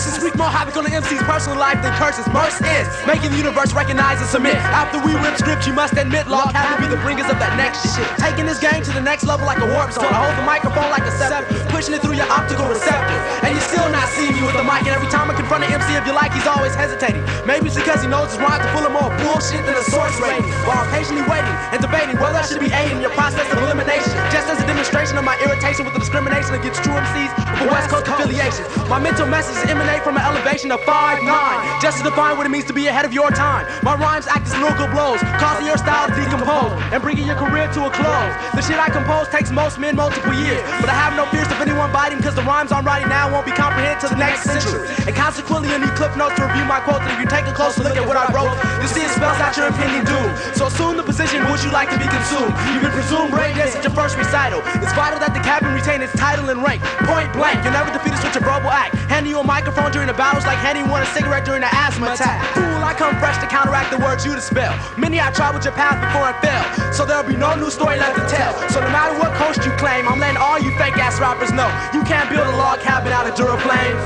verses wreak more havoc on the MC's personal life than curses. Merce is making the universe recognize and submit. After we rip script, you must admit Log had to be the bringers of that next shit. Taking this game to the next level like a warp zone. I hold the microphone like a scepter, pushing it through your optical receptor. And you're still not seeing me with the mic. And every time I confront an MC, if you like, he's always hesitating. Maybe it's because he knows his rhymes are full of more bullshit than a source rating. While I'm patiently waiting and debating whether I should be aiding your process of elimination. Just as a demonstration of my irritation with the discrimination against true MCs with West Coast affiliations. My mental messages emanate from an elevation of 5'9", just to define what it means to be ahead of your time. My rhymes act as lyrical blows, causing your style to decompose and bringing your career to a close. The shit I compose takes most men multiple years, but I have no fears of anyone biting, because the rhymes I'm writing now won't be comprehended till the next century. And consequently, I need clip notes to review my quotes, and if you take a closer look at what I wrote, you'll see it spells out your impending doom. So assume the position would you like to be consumed. You've been presumed brave dead at your first recital. It's vital that the cabin retain its title and rank. Point blank, you'll never defeat us with your verbal act. Handing you a microphone during the battles like handing one a cigarette during an asthma attack. Fool, I come fresh to counteract the words you dispel. Many I tried with your path before and failed, so there'll be no new story left to tell. So no matter what coast you claim, I'm letting all you fake ass rappers know you can't build a log cabin out of Duraflame.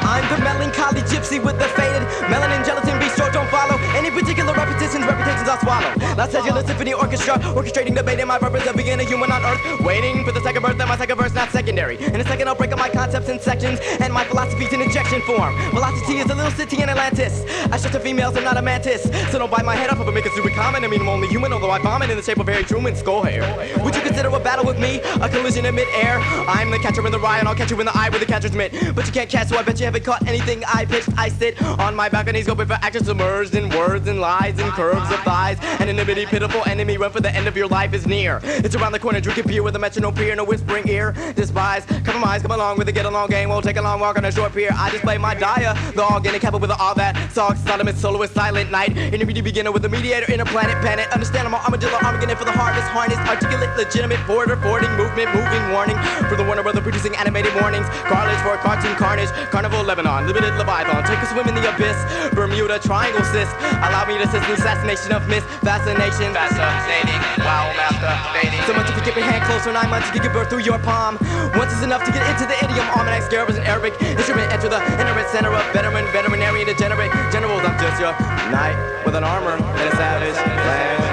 I'm the melancholy gypsy with the faded melanin gelatin bistro. Don't follow any particular repetitions I'll swallow. Not cellular symphony orchestra, orchestrating debate in my purpose of being a human on earth, waiting for the second birth and my second verse not secondary. In a second I'll break up my concepts in sections and my philosophy's in injection form. Velocity is a little city in Atlantis. I shut the females, I'm not a mantis, so don't bite my head off if I make it super common. I mean I'm only human, although I vomit in the shape of Harry Truman skull hair. Would you consider a battle with me a collision in mid-air? I'm the catcher in the rye and I'll catch you in the eye with the catcher's mitt. But you can't catch, so I bet you haven't caught anything I pitched. I sit on my balcony scoping for actions submerged in words and lies and curves of thighs. And an enmity, pitiful enemy, run for the end of your life is near. It's around the corner, drinking beer with a metronome peer, no whispering ear. Despise, compromise, come along with a get along game. Won't take a long walk on a short pier. I display my dialogue in a capital with all that. Song, sodomist, soloist, silent night. Intermediate beginner with a mediator in a planet panic. Understand I'm an armadillo, Armageddon for the harvest. Harness, articulate, legitimate, border, forwarding, movement, moving, warning. For the Warner Brother producing animated warnings. Carnage for cartoon carnage. Carnival, Lebanon, limited Leviathan. Take a swim in the abyss. Bermuda Triangle cyst. Allow me to assist in the assassination of myth. Fascination, fascinating, wow, masturbating. So much if you keep your hand close for 9 months, you can give birth through your palm. Once is enough to get into the idiom. Almanac, scarab is an Arabic instrument. Enter the intimate center of veteran, veterinarian, degenerate generals. I'm just your knight with an armor and a savage plan.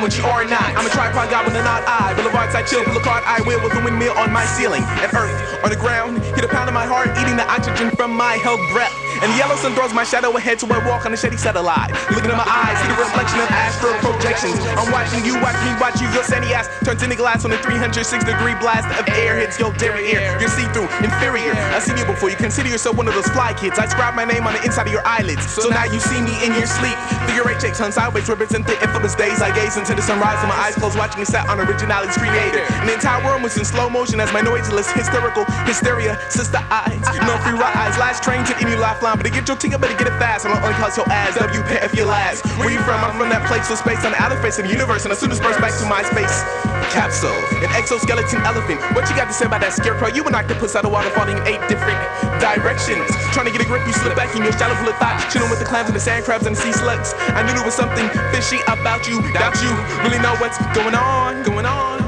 What you are not. I'm a tripod guy with a not eye. Boulevards I chill, boulevard I will with a windmill on my ceiling. And earth on the ground, hit a pound of my heart, eating the oxygen from my held breath. And the yellow sun throws my shadow ahead, so I walk on the shady set alive. Looking in my eyes, see the reflection of astral projections. I'm watching you, watch me, watch you. Your sandy ass turns into glass on a 306-degree blast of air hits your derriere. You're see-through, inferior. I've seen you before. You consider yourself one of those fly kids. I scribe my name on the inside of your eyelids, so now you see me in your sleep. Figure 8 shapes hung sideways represent the infamous days I gaze into the sunrise and my eyes closed, watching me set on originality's creator. And the entire world was in slow motion as my noiseless, hysterical hysteria, sister eyes. No free rides, last train to any lifeline, but to get your ticket, better get it fast. I don't only cause your ass, W pay if you last. Where you from? I'm from that place with space on the outer face of the universe, and I soon disperse back to my space capsule. An exoskeleton elephant. What you got to say about that scarecrow? You an octopus out of water falling in 8 different directions. Trying to get a grip, you slip back in your shallow full of thoughts. Chilling with the clams and the sand crabs and the sea slugs. I knew there was something fishy about you. Doubt you really know what's going on, going on.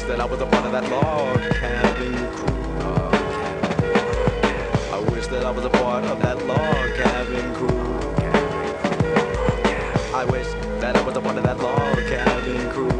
That I was a part of that log cabin crew. I wish that I was a part of that log cabin crew. I wish that I was a part of that log cabin crew.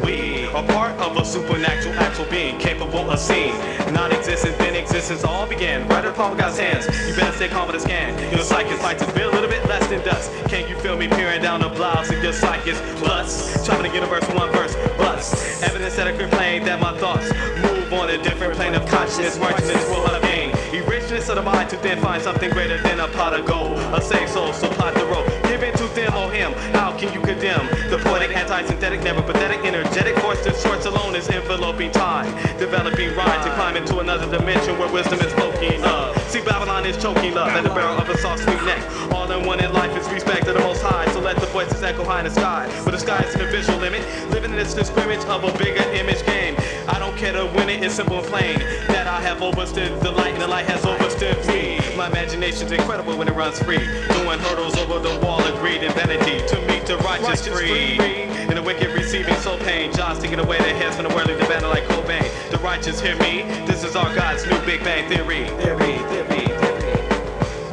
We are part of a supernatural actual being capable of seeing non-existent, then existence all began right at the palm of God's hands. You better stay calm with a scan. Your psychic fights is a little bit less than dust. Can't you feel me peering down the blouse of your psychic plus? Chopping the universe one verse, bust. Evidence that I complain that my thoughts move on a different plane of consciousness, merging in this world of pain. Erase Richness of the mind to then find something greater than a pot of gold. A safe soul, so plot the road. Give in to them, oh him. How can you condemn the poetic, anti-synthetic, never pathetic, energetic force that sorts alone is enveloping time, developing rhyme to climb into another dimension where wisdom is spoken of. See, Babylon is choking love at the barrel of a soft, sweet neck. All in one in life is respect to the Most High, so let the voices echo high in the sky. But the sky isn't a visual limit, living in this scrimmage of a bigger image game. I don't care to win it, it's simple and plain that I have overstood the light and the light has overstood me. My imagination's incredible when it runs free, doing hurdles over the wall of greed and vanity to meet the righteous free. And the wicked receiving soul pain, John's taking away their heads from the worldly, the banner like Cobain. The righteous hear me, this is our God's new Big Bang Theory.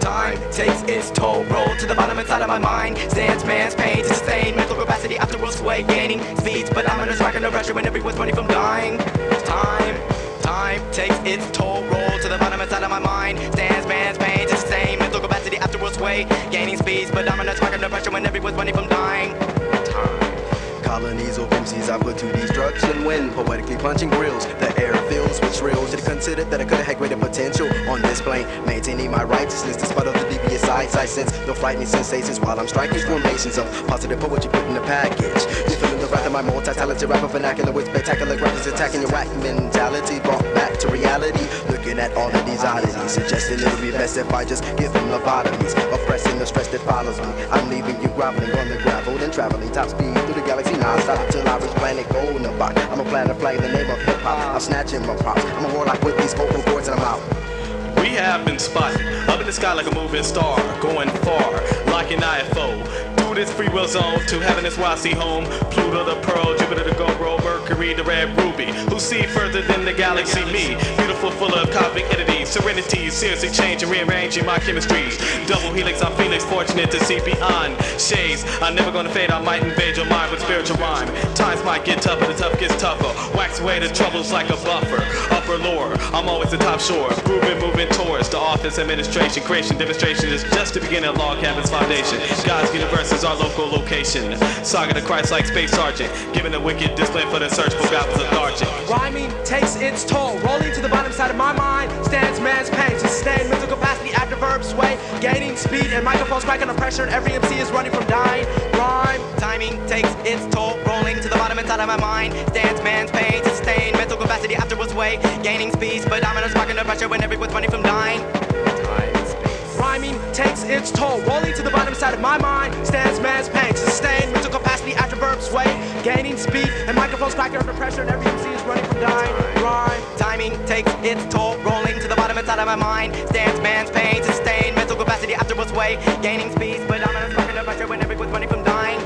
Time takes its toll, roll to the bottom inside of my mind. Stands man's pain to sustain mental capacity after will sway, gaining speeds, but I'm under striking no pressure when everyone's running from dying. Time takes its toll, roll to the bottom inside of my mind. Stands man's pain to sustain mental capacity after will sway, gaining speeds, but I'm under striking no pressure when everyone's running from dying. Colonies of MCs I put to destruction when poetically punching grills. The air fills with shrills. You'd consider that I could have had greater potential on display, maintaining my righteousness despite of the devious sights I sense. No frightening sensations while I'm striking formations of positive poetry put in the package. You feeling the wrath of my multi-talented rapper vernacular with spectacular graphics attacking your whack mentality. Brought back to reality, looking at all of these oddities, suggesting it'll be best if I just give them lobotomies, oppressing the stress that follows me. I'm leaving you groveling on the gravel and traveling top speed through the galaxy non-stop until I reach planet gold in the box. I'm a planet flag in the name of hip-hop. I'm snatching my props. I'm a warlock with these vocal cords and I'm out. We have been spotted up in the sky like a moving star, going far like an IFO. Through this free will zone to heaven is where I see home. Pluto the pearl, Jupiter the gold, roll, Mercury the red ruby. Who see further than the galaxy? Me, beautiful, full of cosmic entities, serenity, seriously changing, rearranging my chemistry. Double helix, I'm Felix, fortunate to see beyond shades. I'm never gonna fade, I might invade your mind with spiritual rhyme. Times might get tougher, the tough gets tougher. Wax away the troubles like a buffer. Upper lower, I'm always the top shore. Grooving, moving towards the office, administration, creation, demonstration is just the beginning of log cabin's foundation. God's universe is our local location. Saga to Christ like space sergeant, giving the wicked discipline for the search for God was lethargic. Rhyming takes its toll, rolling to the bottom side of my mind. Stands man's pain to sustain mental capacity after verb sway, gaining speed and microphones cracking the pressure and every MC is running from dying. Rhyme timing takes its toll, rolling to the bottom inside of my mind. Stands man's pain to sustain mental capacity after will sway, gaining speed, but I'm sparking the pressure when everyone's running from dying. Rhyming takes its toll, rolling to the bottom side of my mind. Stands man's pain to sustain mental capacity after verb sway, gaining speed and microphones cracking under pressure and every MC is running from dying. Rhyme timing takes its toll, rolling to the bottom inside of my mind. Stands man's pain to sustain mental capacity after will sway, gaining speed, but I'm sparking the pressure when everyone's running from dying.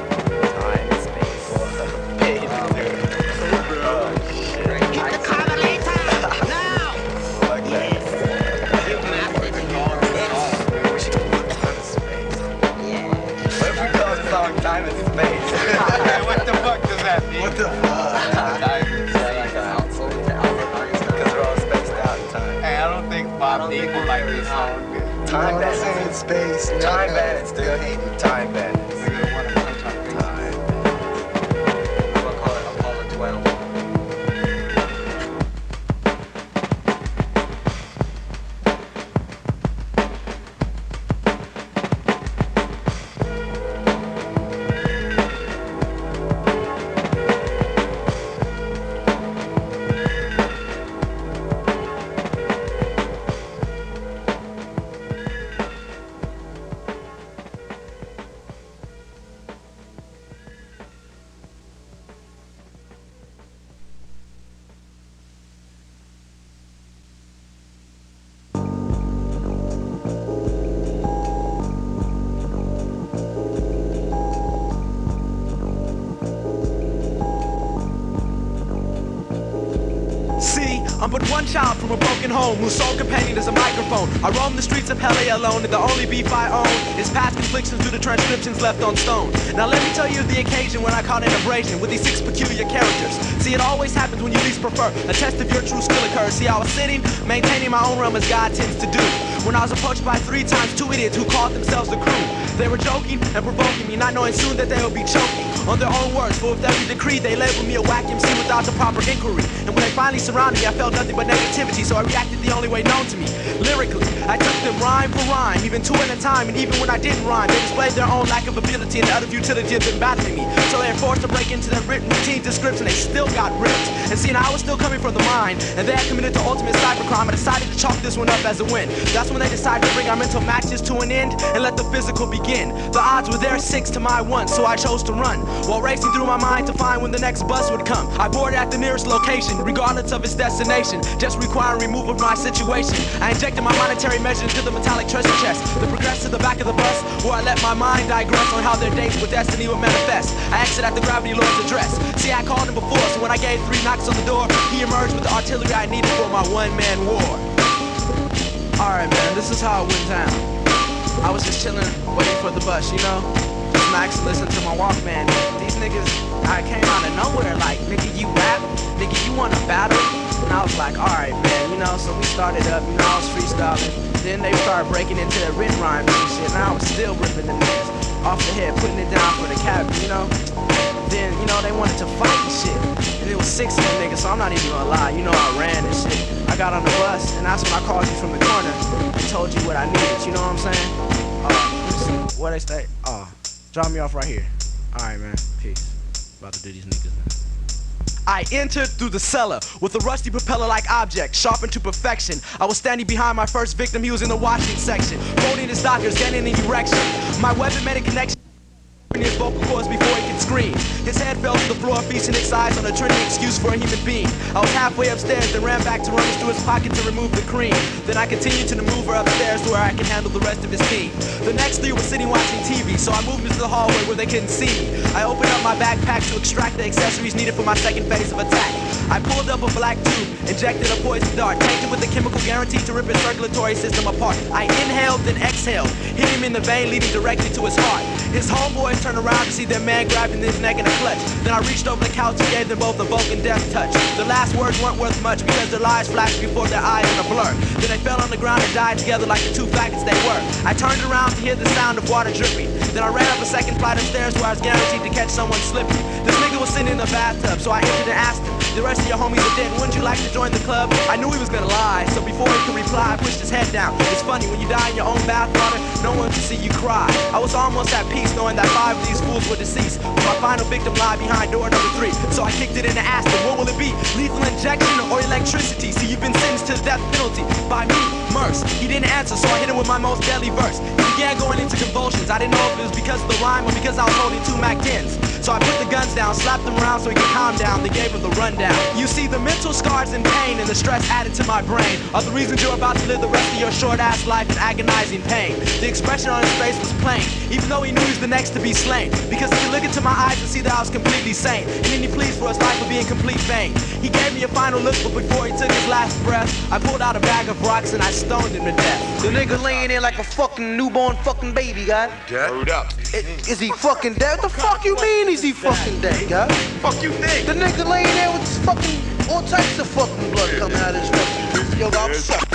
Time and space. What the fuck does that mean? What the fuck? Because we're all spaced out in time. Hey, I don't think Bob Deep will like this song. Time bandits in space. Time bandits, dude. Time bandits. We're gonna want to punch on things. Time. I'm gonna call it Apollo 12. I'm but one child from a broken home whose sole companion is a microphone. I roam the streets of LA alone, and the only beef I own is past conflictions through the transcriptions left on stone. Now let me tell you of the occasion when I caught an abrasion with these 6 peculiar characters. See, it always happens when you least prefer. A test of your true skill occurs. See, I was sitting, maintaining my own realm as God tends to do. when I was approached by 3 times 2 idiots who called themselves the crew. They were joking and provoking me, not knowing soon that they would be choking on their own words, for with every decree they labeled me a whack MC without the proper inquiry. And when they finally surrounded me, I felt nothing but negativity, so I reacted the only way known to me, lyrically. I took them rhyme for rhyme, even 2 at a time, and even when I didn't rhyme, they displayed their own lack of ability and the utter futility of them battling me. So they were forced to break into their written routines and scripts, and they still got ripped. And seeing I was still coming from the mind, and they had committed the ultimate cybercrime, I decided to chalk this one up as a win. That's when they decided to bring our mental matches to an end and let the physical begin. The odds were their 6 to my 1, so I chose to run, while racing through my mind to find when the next bus would come. I boarded at the nearest location, regardless of its destination, just requiring removal of my situation. I injected my monetary measure into the metallic treasure chest, then progressed to the back of the bus, where I let my mind digress on how their dates with destiny would manifest. I exited at the Gravity Lord's address. See, I called him before, so when I gave 3 knocks on the door, he emerged with the artillery I needed for my one-man war. Alright, man, this is how it went down. I was just chilling, waiting for the bus, you know? Just max and listen to my Walkman. These niggas, I came out of nowhere like, nigga, you rap? Nigga, you wanna battle? And I was like, alright, man, you know, so we started up, you know, I was freestyling. Then they started breaking into their written rhymes and shit, and I was still ripping the niggas off the head, putting it down for the captain, you know? Then, you know, they wanted to fight and shit. And it was 6 of them niggas, so I'm not even gonna lie, you know I ran and shit. I got on the bus, and that's when I called you from the corner and told you what I needed, you know what I'm saying? Let me see, what they say? Drop me off right here. Alright, man, peace. About to do these niggas now. I entered through the cellar with a rusty propeller-like object, sharpened to perfection. I was standing behind my first victim, he was in the washing section, folding his dockers, getting an erection. My weapon made a connection in his vocal cords before he could scream. His head fell to the floor, feasting its eyes on a trendy excuse for a human being. I was halfway upstairs, then ran back to rummage through his pocket to remove the cream. Then I continued to maneuver upstairs to where I could handle the rest of his team. The next 3 were sitting watching TV, so I moved into the hallway where they couldn't see me. I opened up my backpack to extract the accessories needed for my second phase of attack. I pulled up a black tube, injected a poison dart, tainted with a chemical guaranteed to rip his circulatory system apart. I inhaled, then exhaled, hit him in the vein leading directly to his heart. His homeboys turned around to see their man grabbing his neck in a clutch. Then I reached over the couch and gave them both a Vulcan death touch. The last words weren't worth much because their lives flashed before their eyes in a blur. Then they fell on the ground and died together like the 2 faggots they were. I turned around to hear the sound of water dripping. Then I ran up a second flight of stairs where I was guaranteed to catch someone slipping. This nigga was sitting in the bathtub, so I entered and asked him, the rest of your homies are dead, wouldn't you like to join the club? I knew he was gonna lie, so before he could reply, I pushed his head down. It's funny, when you die in your own bathwater, no one can see you cry. I was almost at peace knowing that 5 of these fools were deceased, but my final victim lied behind door number 3. So I kicked it in and asked him, what will it be? Lethal injection or electricity? See, you've been sentenced to the death penalty by me, Merce. He didn't answer, so I hit him with my most deadly verse. He began going into convulsions. I didn't know if it was because of the rhyme or because I was holding 2 Mac 10s. So I put the guns down, slapped them around so he could calm down, then gave him the rundown. You see, the mental scars and pain and the stress added to my brain are the reasons you're about to live the rest of your short-ass life in agonizing pain. The expression on his face was plain, even though he knew he was the next to be slain. Because he could look into my eyes and see that I was completely sane, and then he pleads for his life would be in complete vain. He gave me a final look, but before he took his last breath, I pulled out a bag of rocks and I stoned him to death. The nigga laying there like a fucking newborn fucking baby, God. Word up. Is he fucking dead? What the fuck you mean is he fucking dead, God? Fuck you think? The nigga laying there with fucking all types of fucking blood coming out of his fucking. Yo, I'm sucking.